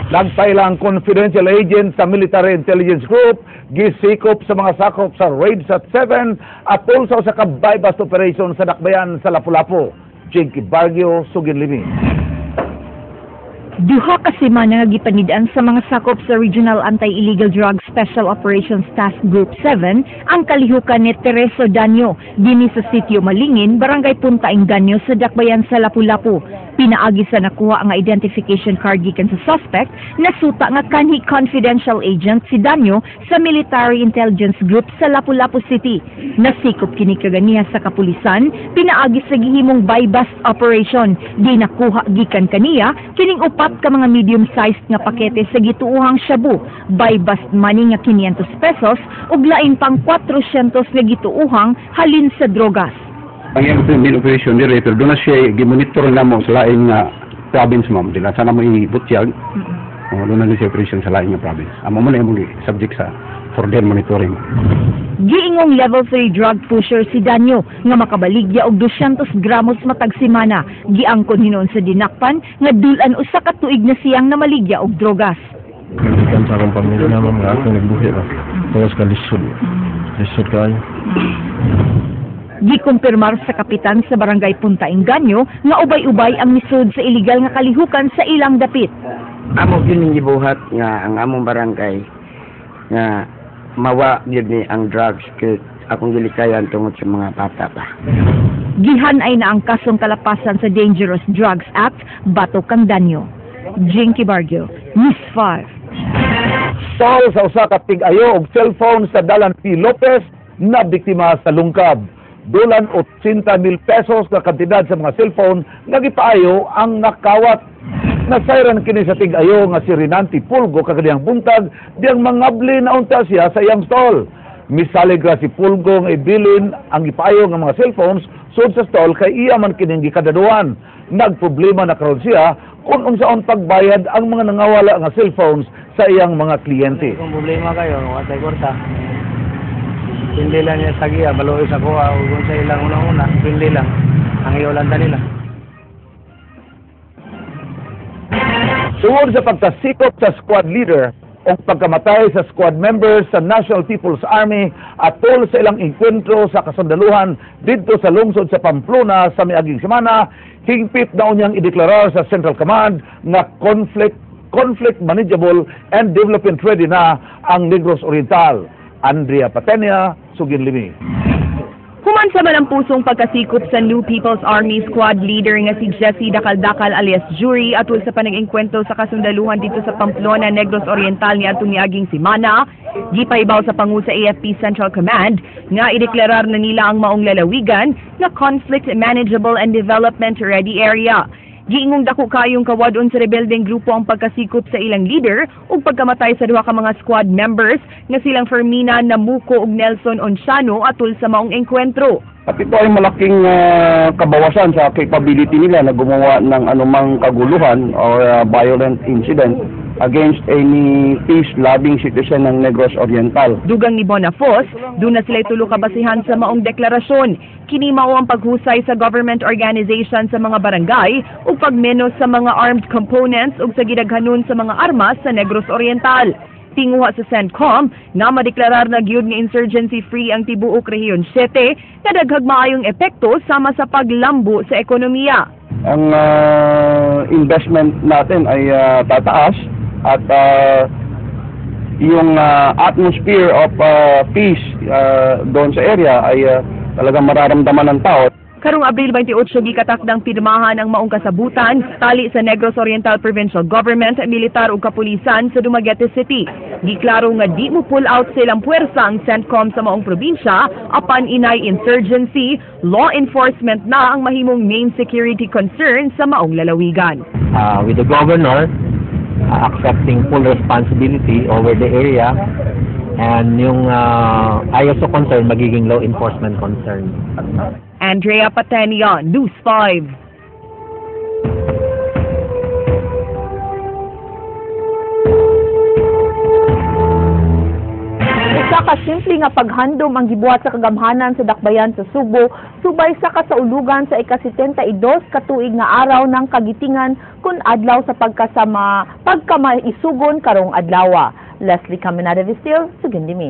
Nagpailang confidential agent sa Military Intelligence Group, gisikop sa mga sakop sa Raid Sat 7 at pulsaw sa kabaybast operation sa Dakbayan sa Lapu-Lapu. Jinky Bargio, Suginlimi. Duha ka semana nga gipanid-an sa mga sakop sa Regional Anti-Illegal Drug Special Operations Task Group 7 ang kalihukan ni Tereso Danyo dinhi sa sitio Malingin, Barangay Punta Inganyo sa Dakbayan sa Lapu-Lapu. Pinaagi sa nakuha ang identification card gikan sa suspect, nasuta nga kanhi confidential agent si Danyo sa Military Intelligence Group sa Lapu-Lapu City. Nasikop kini kaganiha sa kapulisan, pinaagi sa gihimong buy-bust operation. Di nakuha gikan kaniya kining upat ka mga medium-sized nga pakete sa gituuhang shabu, buy-bust money nga 500 pesos ug lain pang 400 nga gituuhang halin sa drogas. Ang iyang operation director, doon na siya gimonitor na mo sa laing province, ma'am. Dila sana mo ibutyag. Doon na siya operation sa laing province. Amo mo na yung subject sa further monitoring. Giingong level 3 drug pusher si Danyo nga makabaligya og 200 gramos matag semana. Giangkon hinon sa dinakpan nga dulan usa ka tuig na siyang namaligya og drogas. Kan sa akong pamilya na, ma'am, nga akong nagbuhi ba. Tapos ka lisod. Lisod kayo. Gikumpirmar sa kapitan sa Barangay Punta Inganyo nga ubay-ubay ang misud sa iligal nga kalihukan sa ilang dapit. Amo yun yung gibuhat nga ang among barangay nga mawa yun ni ang drugs kaya akong gilikayan tungod sa mga bata pa. Gihan ay na ang kasong kalapasan sa Dangerous Drugs Act, Bato kang Danyo. Jinky Bargio, News 5. Saul sa usa ka tig-ayo og cellphone sa Dalan P. Lopez na biktima sa lungkab. Dulan 80,000 pesos na kantidad sa mga cellphone nga gipaayo ang nakawat. Nasayran kini sa tig-ayo nga si Renanti Pulgo kagadiyang buntag diyang mangabli na unta siya sa iyang stall. Misalig ra si Pulgo nga ibilin ang gipaayo nga mga cellphones sud sa stall kay iya man kining gikadaduan. Nagproblema na karon siya kung unsaon pagbayad ang mga nangawala nga cellphones sa iyang mga kliyente. Kung problema kayo, watay korta. Hindi lang niya sa giya, maluoy sa kuha, o kung sa ilang unang-una, hindi lang. Ang iolanda nila. Sungod sa pagkasikop sa squad leader o pagkamatay sa squad members sa National People's Army at tol sa ilang enkwentro sa kasundaluhan dito sa lungsod sa Pamplona sa miaging semana, hingpit na unyang ideklarar sa Central Command na conflict manageable and development ready na ang Negros Oriental. Andrea Patenia, Suginlimi. Human sa malang pusong pagkasikop sa New People's Army squad leader nga si Jesse Dakal-Dakal alias Jury atul sa panag-engkwento sa kasundaluhan dito sa Pamplona, Negros Oriental ni atong niaging semana, gipaibaw sa pangu sa AFP Central Command nga ideklarar na nila ang maong lalawigan nga conflict manageable and development ready area. Giingong dako kayong kawadon sa rebeldeng grupo ang pagkasikop sa ilang leader ug pagkamatay sa duha ka mga squad members nga silang Fermina Namuco ug Nelson Onciano atul sa maong engkwentro. At ito ay malaking kabawasan sa capability nila na gumawa ng anumang kaguluhan or violent incident against any peace-loving citizen ng Negros Oriental. Dugang ni Bonafos, doon na sila tulo kabasihan sa maong deklarasyon. Kini mao ang paghusay sa government organization sa mga barangay ug pagmenos sa mga armed components ug sa gidaghanon sa mga armas sa Negros Oriental. Tinguha sa CENTCOM na madeklarar na gyud nga insurgency-free ang tibuok Rehiyon 7 na daghag maayong epekto sama sa paglambo sa ekonomiya. Ang investment natin ay tataas at yung atmosphere of peace doon sa area ay talagang mararamdaman ng tao. Karong Abril 28 gikatakdang pirmahan ang maong kasabutan tali sa Negros Oriental Provincial Government, militar ug kapulisan sa Dumaguete City. Giklaro nga di mo pull out silang puwersa ang CENTCOM sa maong probinsya apan inay insurgency, law enforcement na ang mahimong main security concern sa maong lalawigan. With the governor accepting full responsibility over the area and yung ISO concern magiging law enforcement concern. Andrea Patenia, News 5. Usa ka simple nga paghandom ang gibuhat sa kagamhanan sa dakbayan sa Subo, subay sa kasaulugan sa ika-72 katuig nga araw ng kagitingan kun adlaw sa pagkamaisugon karong adlaw. Leslie Caminada Vistil, Sugindimi.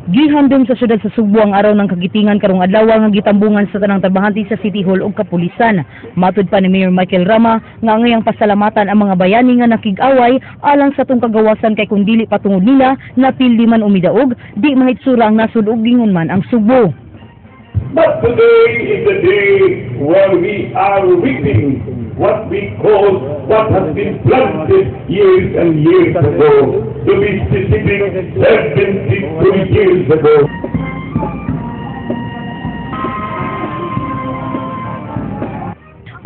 Gihandom sa syudad sa Subo ang araw ng kagitingan karong adlaw nga gitambungan sa tanang trabahante sa City Hall ug kapulisan. Matud pa ni Mayor Michael Rama nga ngayang pasalamatan ang mga bayani nga nakig-away alang sa tong kagawasan kay kun dili patungod nila napildi man umidaog, di mahitsura ang nasud ug gingon man ang Subo. But today is the day where we are reaping what we call what has been planted years and years ago. To be specific, 72 years ago.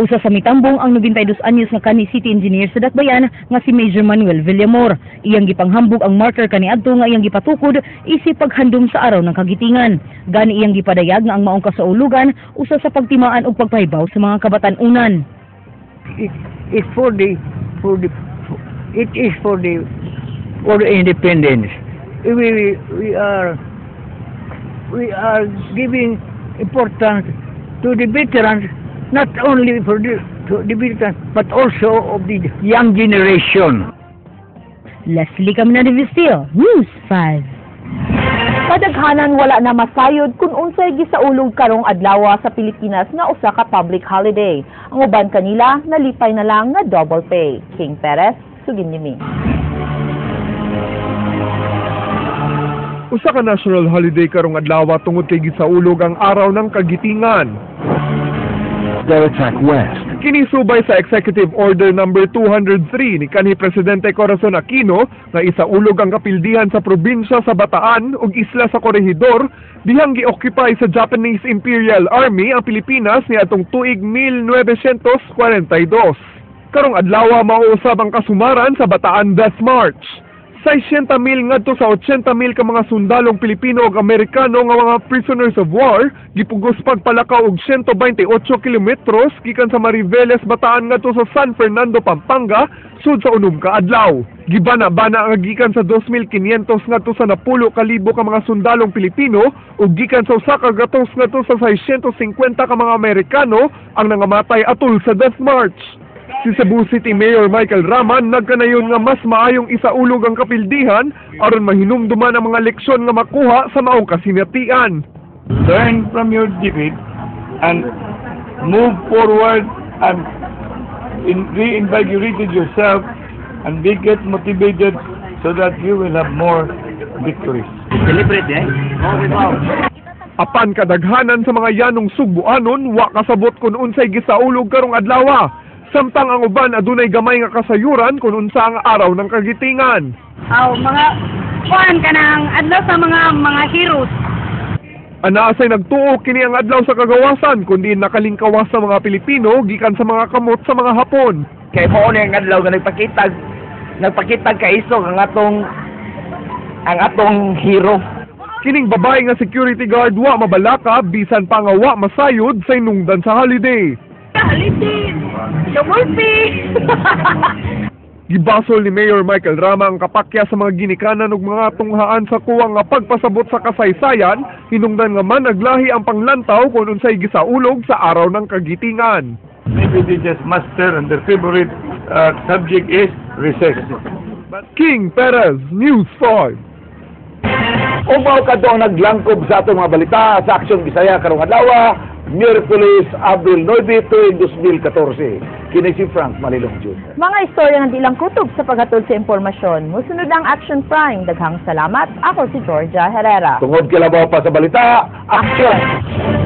Usa sa mitambong ang 92 anyos nga kani city engineer sa Dakbayan nga si Major Manuel Villamor. Iyang gipanghambog ang marker kaniadto nga iyang gipatukod isip paghandom sa araw ng kagitingan. Gani iyang gipadayag nga ang maong kasaulugan usa sa pagtimaan ug pagpahibaw sa mga kabatan-unan. It is for the independence. We are giving importance to the veterans, not only for the veterans but also of the young generation. Leslie Caminada Vistil, News 5. Kadaghanan wala na masayod kung unsay gisaulog karong adlaw sa Pilipinas nga usa ka public holiday. Ang uban kanila nalipay na lang nga double pay. King Perez, Sugindimi. Usa ka national holiday karong adlaw tungod kay gisaulog ang araw ng kagitingan. Attack West. Kini subay sa Executive Order number 203 ni kanhi Presidente Corazon Aquino nga isaulog ang kapildihan sa probinsya sa Bataan ug isla sa Corregidor dihang gi-occupy sa Japanese Imperial Army ang Pilipinas niadtong tuig 1942. Karong adlaw mauusab ang kasumaran sa Bataan Death March. 60,000 ngadto sa 80,000 ka mga sundalong Pilipino ug Amerikano nga mga prisoners of war gipugos pagpalakaw og 128 kilometros gikan sa Mariveles, Bataan ngadto sa San Fernando, Pampanga sud sa unom ka adlaw. Gibana-bana ang gikan sa 2,500 ngadto sa 10,000 ka mga sundalong Pilipino ug gikan sa usa ka gatos ngadto sa 650 ka mga Amerikano ang nangamatay atol sa Death March. Si Cebu City Mayor Michael Raman nagkanayon nga mas maayong isaulog ang kapildihan aron mahinumduman ang mga leksyon nga makuha sa maong kasinatian. Learn from your defeat and move forward and reinvigorate yourself and get motivated so that you will have more victories. Celebrate, Apan kadaghanan sa mga yanong Sugbuanon wa kasabot kun unsay gisaulog karong adlaw. Samtang ang uban adunay gamay nga kasayuran kung unsa ang araw ng kagitingan. Mga kuan kanang adlaw sa mga heroes. Anaasay nagtuo kini ang adlaw sa kagawasan kundi nakalingkawas sa mga Pilipino gikan sa mga kamot sa mga Hapon. Kay mao ni ang adlaw nga nagpakitag kaisog ang atong hero. Kining babae nga security guard wa mabalaka bisan pa nga wa masayod sa inungdan sa holiday. Holiday. Gibasol ni Mayor Michael Rama ang kapakya sa mga ginikanan ug mga tunghaan sa kuwang nga pagpasabot sa kasaysayan, hinungdan nga man naglahi ang panglantaw kung unsay gisaulog sa araw ng kagitingan. Maybe they just master and their favorite subject is recess. King Perez, News 5. Umaw kadto ang naglangkob sa atong mga balita sa Aksyon Bisaya karong adlaw, Miyerkules, Abril 9, tuig 2014. Kini si Frank Malilong Jr. Mga istorya nga di lang kutob sa paghatod sa impormasyon. Musunod ang Action Prime. Daghang salamat. Ako si Georgia Herrera. Tungod kilabaw pa sa balita, Aksyon!